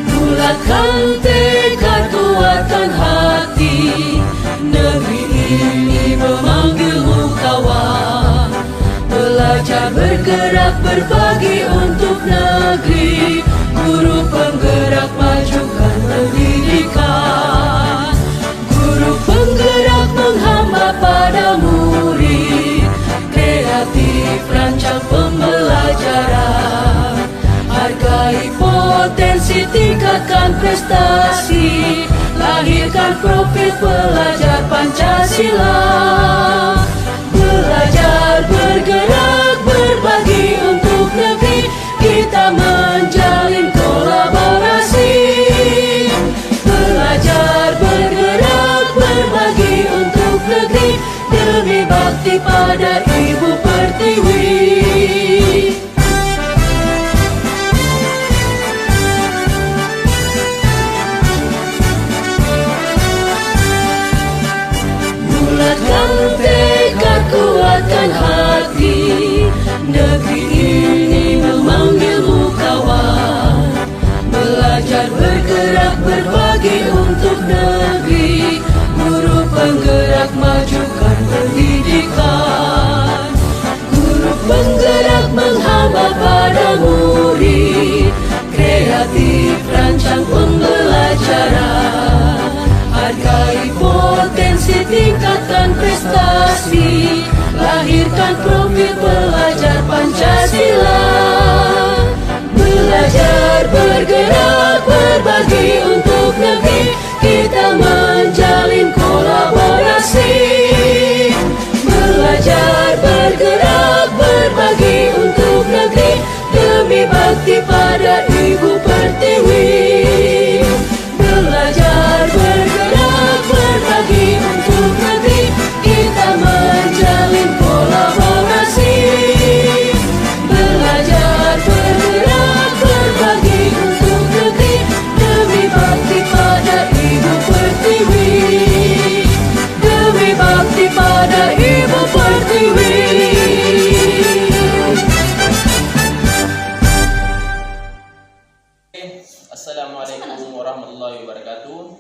Bulatkan tekad, kuatkan hati, negeri ini memanggilmu kawan. Belajar, bergerak, berbagi untuk negeri. Guru penggerak, majukan pendidikan. Guru penggerak menghamba pada murid. Kreatif, rancang pembelajaran. Hargai potensi, tingkatkan prestasi. Lahirkan profil pelajar Pancasila. Belajar, bergerak, berbagi untuk negeri. Kita menjalin kolaborasi. Belajar, bergerak, berbagi untuk negeri. Demi bakti pada Ibu Pertiwi. Bulatkan tekad, kuatkan hati, negeri ini memanggilmu kawan. Belajar, bergerak, berbagi untuk negeri. Guru penggerak, majukan pendidikan. Guru penggerak menghamba pada murid. Kreatif, rancang pembelajaran. Hargai potensi, tingkatkan prestasi. Lahirkan profil pelajar Pancasila. Belajar, bergerak, berbagi untuk negeri. Kita menjalin kolaborasi. Belajar, bergerak, berbagi untuk negeri. Demi bakti pada Ibu Pertiwi. Belajar, bergerak, berbagi untuk negeri. Kita menjalin kolaborasi. Belajar, bergerak, berbagi untuk negeri. Demi bakti pada Ibu Pertiwi. Demi bakti pada Ibu Pertiwi. Assalamualaikum warahmatullahi wabarakatuh.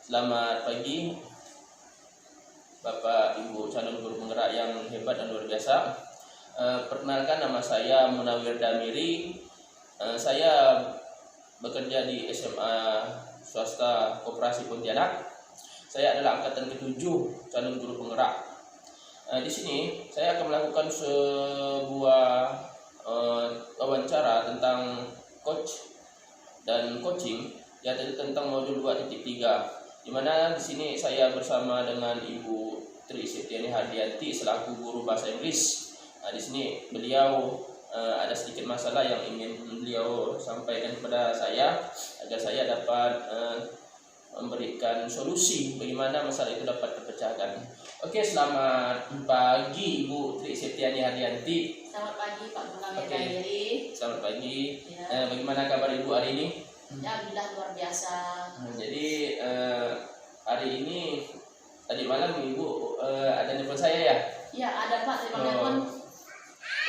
Selamat pagi Bapak Ibu calon guru penggerak yang hebat dan luar biasa. Perkenalkan, nama saya Munawir Damiri. Saya bekerja di SMA Swasta Koperasi Pontianak. Saya adalah angkatan ke-7 calon guru penggerak. Di sini saya akan melakukan sebuah wawancara tentang coach dan coaching, yaitu tentang modul 2.3, di mana di sini saya bersama dengan Ibu Tri Septiani Hardianti selaku guru bahasa Inggris. Di sini beliau ada sedikit masalah yang ingin beliau sampaikan kepada saya agar saya dapat memberikan solusi bagaimana masalah itu dapat terpecahkan. Oke, selamat pagi Ibu Tri Septiani Hardianti. Selamat pagi Pak Munawir Damiri. Selamat pagi. Ya. Bagaimana kabar Ibu hari ini? Ya, alhamdulillah luar biasa. Jadi hari ini tadi malam Ibu ada nelfon saya ya? Ya, ada Pak, terima kasih.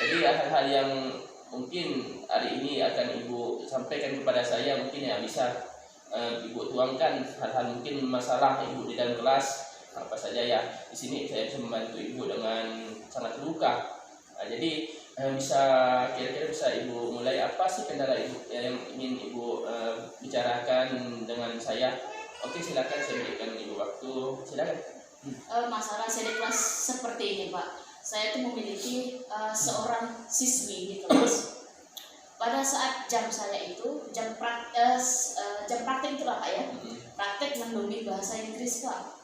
Jadi hal-hal yang mungkin hari ini akan Ibu sampaikan kepada saya, mungkin ya bisa Ibu tuangkan hal-hal mungkin masalah Ibu di dalam kelas apa saja ya. Di sini saya bisa membantu Ibu dengan sangat terbuka. Jadi kira-kira bisa Ibu mulai, apa sih kendala Ibu yang ingin Ibu bicarakan dengan saya? Oke, silakan, saya berikan Ibu waktu, silakan. Masalah saya di kelas seperti ini Pak. Saya itu memiliki seorang siswi di kelas. Pada saat jam saya itu jam praktek itu Pak ya. Praktek mendongeng bahasa Inggris Pak.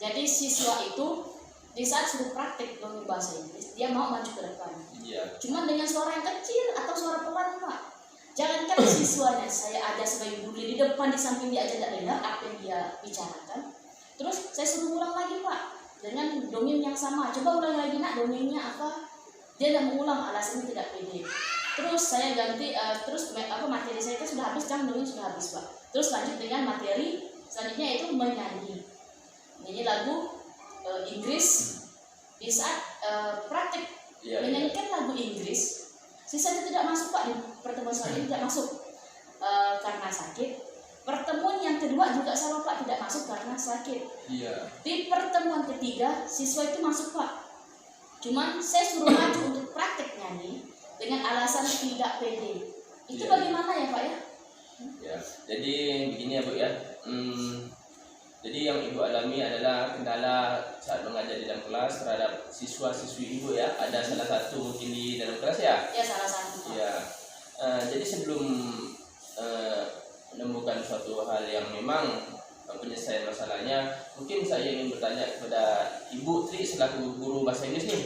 Jadi siswa itu di saat suruh praktek mendongeng bahasa Inggris, dia mau maju ke depan. Iya. Cuma dengan suara yang kecil atau suara pelan Pak. Jangankan siswanya, saya ada sebagai guru di depan, di samping dia aja tidak dengar apa yang dia bicarakan. Terus saya suruh ulang lagi Pak dengan dongeng yang sama. Coba ulang lagi nak, dongengnya apa? Dia tidak mengulang, alasannya tidak pede. Terus saya ganti, materi saya itu sudah habis, jam 2 sudah habis Pak. Terus lanjut dengan materi selanjutnya yaitu menyanyi lagu Inggris. Di saat praktek menyanyikan lagu Inggris, sisanya tidak masuk Pak, di pertemuan selanjutnya tidak masuk karena sakit. Pertemuan yang kedua juga sama Pak, tidak masuk karena sakit. Di pertemuan ketiga siswa itu masuk Pak, cuman saya suruh maju untuk praktek nyanyi dengan alasan tidak pede. Itu bagaimana ya Pak ya? Ya, jadi begini ya Bu ya. Jadi yang Ibu alami adalah kendala saat mengajar di dalam kelas terhadap siswa-siswi Ibu ya. Ada salah satu mungkin di dalam kelas ya? Ya, salah satu Pak. Ya. Jadi sebelum menemukan suatu hal yang memang penyelesaian masalahnya, mungkin saya ingin bertanya kepada Ibu Tri selaku guru bahasa Inggris nih.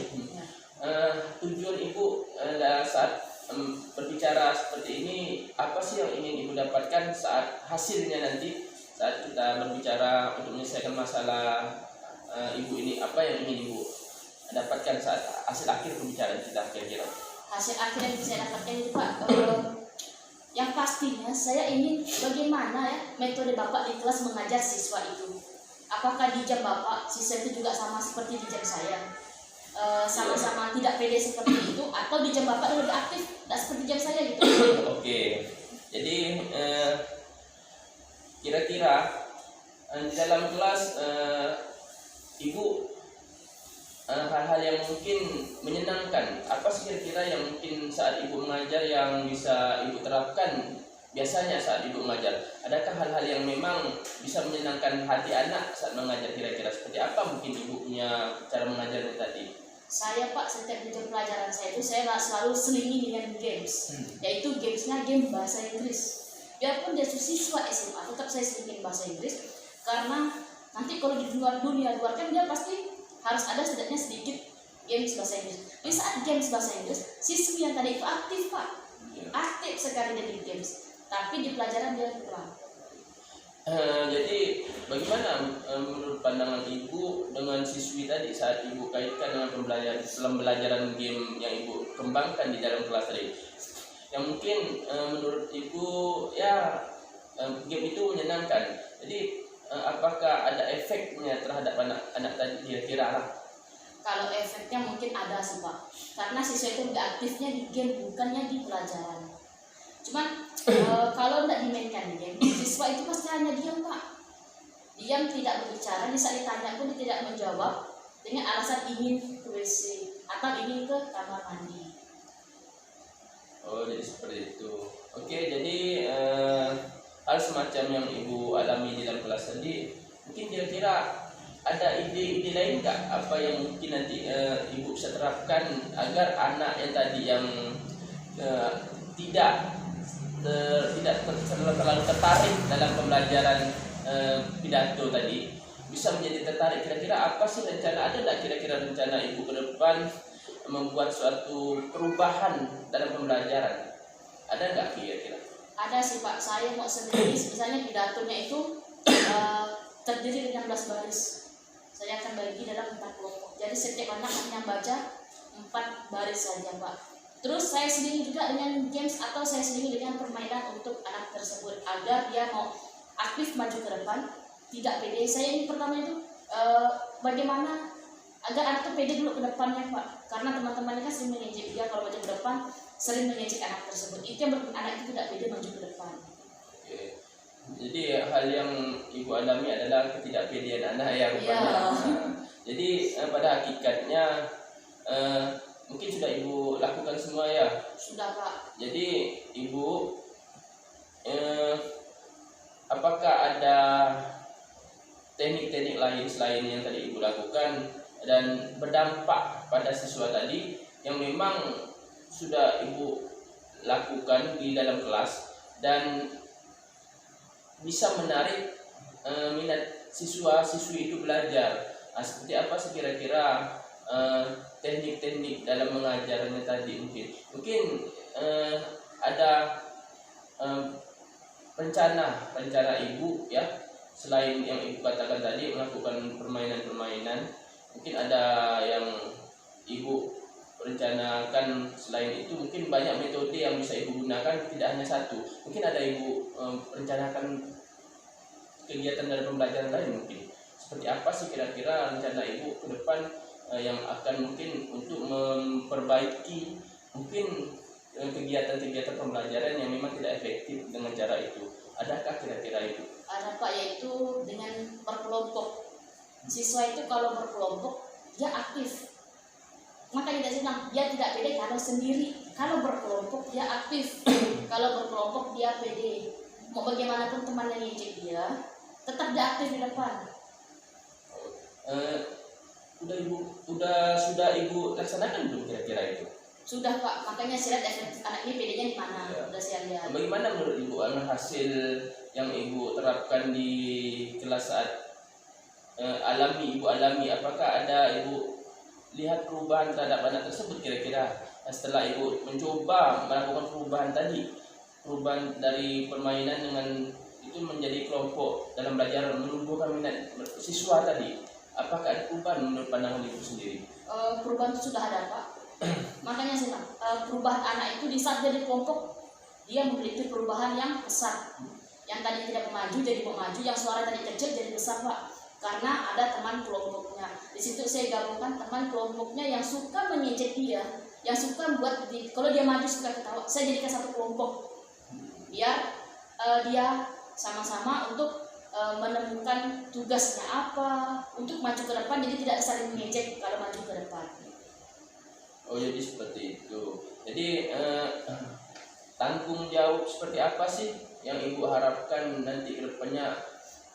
Tujuan Ibu saat berbicara seperti ini, apa sih yang ingin Ibu dapatkan saat hasilnya nanti, saat kita berbicara untuk menyelesaikan masalah Ibu ini, apa yang ingin Ibu dapatkan saat hasil akhir pembicaraan kita kira-kira? Hasil akhir yang bisa dapatkan itu Pak, yang pastinya saya ingin bagaimana ya metode Bapak di kelas mengajar siswa itu. Apakah di jam Bapak siswa itu juga sama seperti di jam saya, sama-sama tidak pede seperti itu, atau di jam Bapak lebih aktif tidak seperti jam saya gitu? Oke, jadi kira-kira di dalam kelas Ibu hal-hal yang mungkin menyenangkan, apa sih kira-kira yang mungkin saat Ibu mengajar yang bisa Ibu terapkan biasanya saat Ibu mengajar? Adakah hal-hal yang memang bisa menyenangkan hati anak saat mengajar? Kira-kira seperti apa mungkin Ibu punya cara mengajarnya tadi? Saya Pak, setiap di jam pelajaran saya itu saya selalu selingi dengan games, yaitu gamesnya game bahasa Inggris. Biarpun dia siswa SMA, tetap saya selingin bahasa Inggris, karena nanti kalau di dunia luar kan dia pasti harus ada setidaknya sedikit games bahasa Inggris. Di saat games bahasa Inggris, siswi yang tadi itu aktif Pak, aktif sekali dari games, tapi di pelajaran dia kurang. Jadi bagaimana menurut pandangan Ibu dengan siswi tadi saat Ibu kaitkan dengan pembelajaran game yang Ibu kembangkan di dalam kelas tadi, yang mungkin menurut Ibu ya game itu menyenangkan. Jadi apakah ada efeknya terhadap anak-anak tadi kira-kira lah? Kalau efeknya mungkin ada sih Pak, karena siswa itu lebih aktifnya di game bukannya di pelajaran. Cuman kalau tidak dimainkan di game, siswa itu pasti hanya diam Pak, diam tidak berbicara. Di saat ditanya pun dia tidak menjawab dengan alasan ingin ke WC atau ingin ke kamar mandi. Oh, jadi seperti itu. Oke, jadi hal semacam yang Ibu alami di dalam kelas tadi, mungkin kira-kira ada ide-ide lain nggak apa yang mungkin nanti Ibu bisa terapkan agar anak yang tadi yang tidak terlalu tertarik dalam pembelajaran pidato tadi bisa menjadi tertarik? Kira-kira apa sih rencana, ada nggak kira-kira rencana Ibu ke depan membuat suatu perubahan dalam pembelajaran? Ada nggak kira-kira? Ada sih Pak, saya mau sendiri, misalnya pidatonya itu terdiri dari 16 baris. Saya akan bagi dalam 4 kelompok. Jadi setiap anak hanya baca 4 baris saja Pak. Terus saya selingi juga dengan games atau saya selingi dengan permainan untuk anak tersebut agar dia mau aktif maju ke depan, tidak pede. Saya ini pertama itu bagaimana agar anak itu pede dulu ke depannya Pak. Karena teman-temannya kan sering mengejek dia kalau maju ke depan, sering mengejek anak tersebut. Itu yang membuat anak itu tidak pede maju ke depan. Oke. Jadi hal yang Ibu alami adalah ketidakpedean anak yang banyak. Jadi pada hakikatnya mungkin sudah Ibu lakukan semua ya? Sudah Pak. Jadi Ibu apakah ada teknik-teknik lain selain yang tadi Ibu lakukan dan berdampak pada siswa tadi yang memang sudah Ibu lakukan di dalam kelas dan bisa menarik minat siswa-siswi itu belajar? Seperti apa sih kira-kira teknik-teknik dalam mengajarnya tadi? Mungkin ada rencana Ibu ya, selain yang Ibu katakan tadi melakukan permainan-permainan, mungkin ada yang Ibu merencanakan selain itu mungkin banyak metode yang bisa ibu gunakan, tidak hanya satu. Mungkin ada ibu merencanakan kegiatan dari pembelajaran lain mungkin. Seperti apa sih kira-kira rencana ibu ke depan yang akan mungkin untuk memperbaiki mungkin kegiatan-kegiatan pembelajaran yang memang tidak efektif dengan cara itu? Adakah kira-kira ibu? Ada Pak, yaitu dengan berkelompok. Siswa itu kalau berkelompok dia aktif. Makanya dia bilang dia tidak pede kalau sendiri. Kalau berkelompok dia aktif. Kalau berkelompok dia pede. Mau bagaimanapun teman yang ngejek dia, tetap dia aktif di depan. Sudah ibu laksanakan belum kira-kira itu? Sudah Pak, makanya saya lihat efektif anak ini pedenya di mana. Ya. Sudah saya lihat. Bagaimana menurut ibu hasil yang ibu terapkan di kelas saat ibu alami? Apakah ada ibu lihat perubahan terhadap anak tersebut kira-kira setelah ibu mencoba melakukan perubahan tadi, perubahan dari permainan dengan itu menjadi kelompok dalam belajar, menumbuhkan minat siswa tadi? Apakah ada perubahan menurut pandangan ibu sendiri? Perubahan itu sudah ada Pak. Makanya saya bilang perubahan anak itu di saat jadi kelompok dia memiliki perubahan yang besar. Yang tadi tidak maju jadi maju, yang suara tadi kecil jadi besar Pak. Karena ada teman kelompoknya. Di situ saya gabungkan teman kelompoknya yang suka mengejek dia, yang suka kalau dia maju suka ketawa. Saya jadikan satu kelompok biar dia sama-sama untuk menemukan tugasnya apa untuk maju ke depan. Jadi tidak saling mengejek kalau maju ke depan. Oh, jadi seperti itu. Jadi tanggung jawab seperti apa sih yang ibu harapkan nanti ke depannya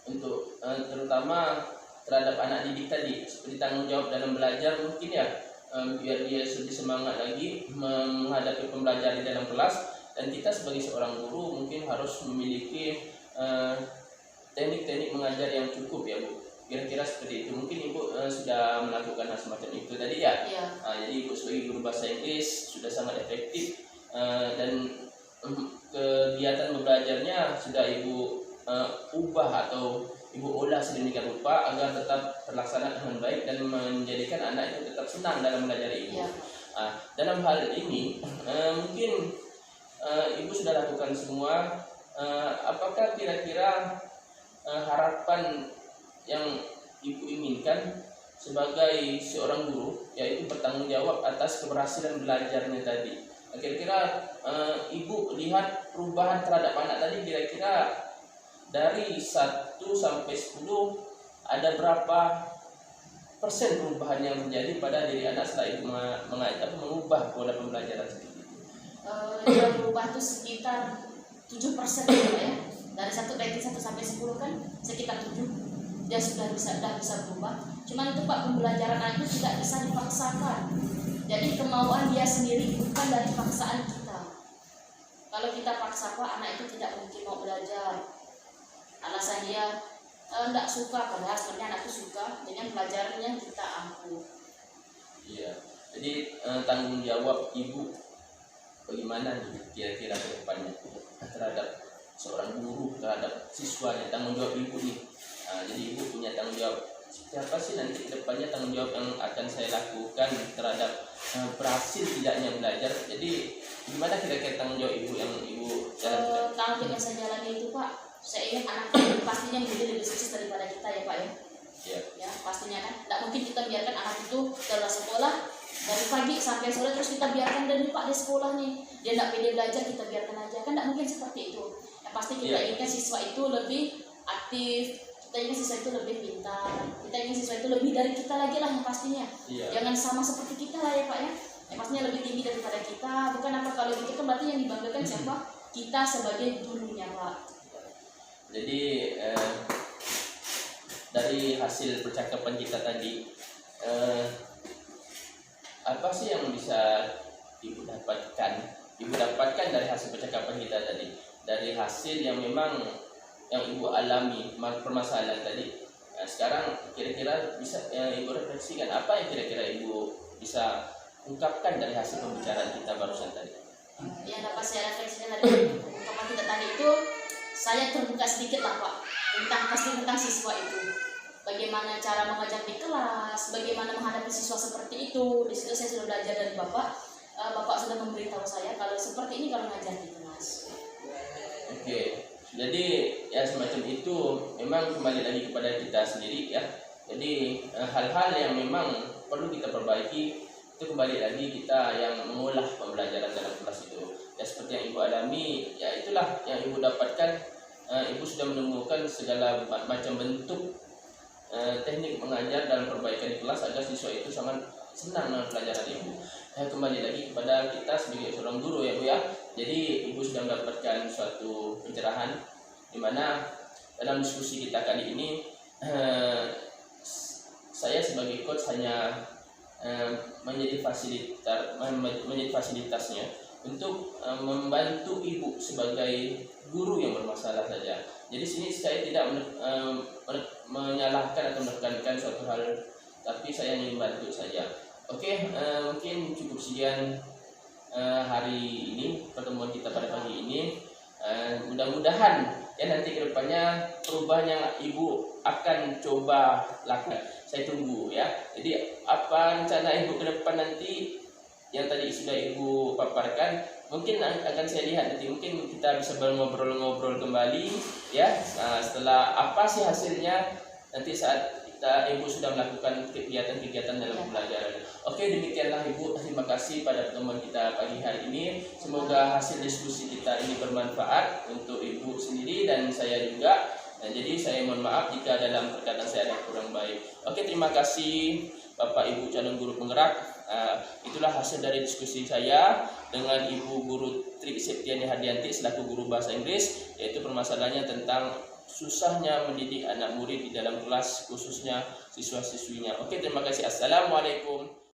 untuk terutama terhadap anak didik tadi, seperti tanggung jawab dalam belajar mungkin ya, biar dia lebih semangat lagi menghadapi pembelajaran di dalam kelas. Dan kita sebagai seorang guru mungkin harus memiliki teknik-teknik mengajar yang cukup ya Bu. Kira-kira seperti itu. Mungkin ibu sudah melakukan hal semacam itu tadi ya. Iya. Jadi ibu sebagai guru bahasa Inggris sudah sangat efektif dan kegiatan belajarnya sudah ibu ubah atau ibu olah sedemikian rupa agar tetap terlaksana dengan baik dan menjadikan anak itu tetap senang dalam belajar ibu. Iya. Dalam hal ini mungkin ibu sudah lakukan semua. Apakah kira-kira harapan yang ibu inginkan sebagai seorang guru, yaitu bertanggung jawab atas keberhasilan belajarnya tadi? Kira-kira ibu lihat perubahan terhadap anak tadi, kira-kira dari 1 sampai 10 ada berapa persen perubahan yang terjadi pada diri anak setelah ibu mengubah pola pembelajaran seperti itu? Dia berubah itu sekitar 7% ya. Dari ranking 1 sampai 10 kan sekitar 7. Dia sudah bisa berubah. Cuman itu Pak, pembelajaran anak itu tidak bisa dipaksakan. Jadi kemauan dia sendiri, bukan dari paksaan kita. Kalau kita paksa Pak, anak itu tidak mungkin mau belajar. Alasan dia tidak suka, padahal sebenarnya anak itu suka dengan pelajaran yang kita ampuh. Iya. Jadi tanggung jawab ibu bagaimana nih kira-kira ke depannya terhadap seorang guru terhadap siswanya, tanggung jawab ibu nih. Jadi ibu punya tanggung jawab siapa sih nanti ke depannya, tanggung jawab yang akan saya lakukan terhadap berhasil tidaknya belajar. Jadi gimana kira-kira tanggung jawab ibu yang ibu jalankan? Tanggung jawab yang saya jalani itu Pak, saya ingin anak pastinya menjadi lebih sukses daripada kita ya Pak ya. Iya. Ya pastinya kan, tidak mungkin kita biarkan anak itu dalam sekolah dari pagi sampai sore terus kita biarkan dan Pak di sekolah nih dia tidak pede belajar, kita biarkan aja kan, tidak mungkin seperti itu. Yang pasti kita inginkan siswa itu lebih aktif, kita ingin siswa itu lebih pintar, kita ingin siswa itu lebih dari kita lagi lah yang pastinya. Jangan sama seperti kita lah ya Pak ya, yang pastinya lebih tinggi daripada kita. Bukan apa, kalau begitu kan berarti yang dibanggakan siapa? Kita sebagai gurunya Pak. Jadi dari hasil percakapan kita tadi, apa sih yang bisa ibu dapatkan? Ibu dapatkan dari hasil percakapan kita tadi, dari hasil yang memang yang ibu alami permasalahan tadi. Sekarang kira-kira bisa ibu refleksikan apa yang kira-kira ibu bisa ungkapkan dari hasil pembicaraan kita barusan tadi? Yang dapat saya refleksikan dari ungkapan kita tadi itu, saya terbuka sedikit lah Pak tentang siswa itu. bagaimana cara mengajar di kelas, bagaimana menghadapi siswa seperti itu. Di situ saya sudah belajar dari Bapak. Bapak sudah memberitahu saya kalau seperti ini kalau mengajar di kelas. Oke, jadi ya semacam itu memang kembali lagi kepada kita sendiri ya. Jadi hal-hal yang memang perlu kita perbaiki itu kembali lagi kita yang mengolah pembelajaran dalam kelas itu. Ya seperti yang Ibu alami, ya itulah yang Ibu dapatkan. Ibu sudah menemukan segala macam bentuk teknik mengajar dalam perbaikan di kelas agar siswa itu sangat senang dengan pelajaran Ibu. Kembali lagi kepada kita sebagai seorang guru ya Bu ya. Jadi Ibu sudah mendapatkan suatu pencerahan di mana dalam diskusi kita kali ini saya sebagai coach hanya menjadi fasilitasnya untuk membantu Ibu sebagai guru yang bermasalah saja. Jadi sini saya tidak menyalahkan atau menekankan suatu hal, tapi saya hanya membantu saja. Oke, mungkin cukup sekian hari ini pertemuan kita pada pagi ini. Mudah-mudahan ya nanti kedepannya perubahan yang Ibu akan coba lakukan, saya tunggu ya. Jadi apa rencana Ibu ke depan nanti yang tadi sudah Ibu paparkan, mungkin akan saya lihat nanti, mungkin kita bisa ngobrol-ngobrol kembali ya. Nah, setelah apa sih hasilnya nanti saat Ibu sudah melakukan kegiatan-kegiatan dalam pembelajaran. Oke, demikianlah Ibu. Terima kasih pada pertemuan kita pagi hari ini. Semoga hasil diskusi kita ini bermanfaat untuk Ibu sendiri dan saya juga. Nah, jadi saya mohon maaf jika dalam perkataan saya ada kurang baik. Oke, terima kasih Bapak Ibu calon guru penggerak. Itulah hasil dari diskusi saya dengan Ibu Guru Tri Septiani Hardianti selaku guru bahasa Inggris, yaitu permasalahannya tentang susahnya mendidik anak murid di dalam kelas, khususnya siswa-siswinya. Oke, terima kasih. Assalamualaikum.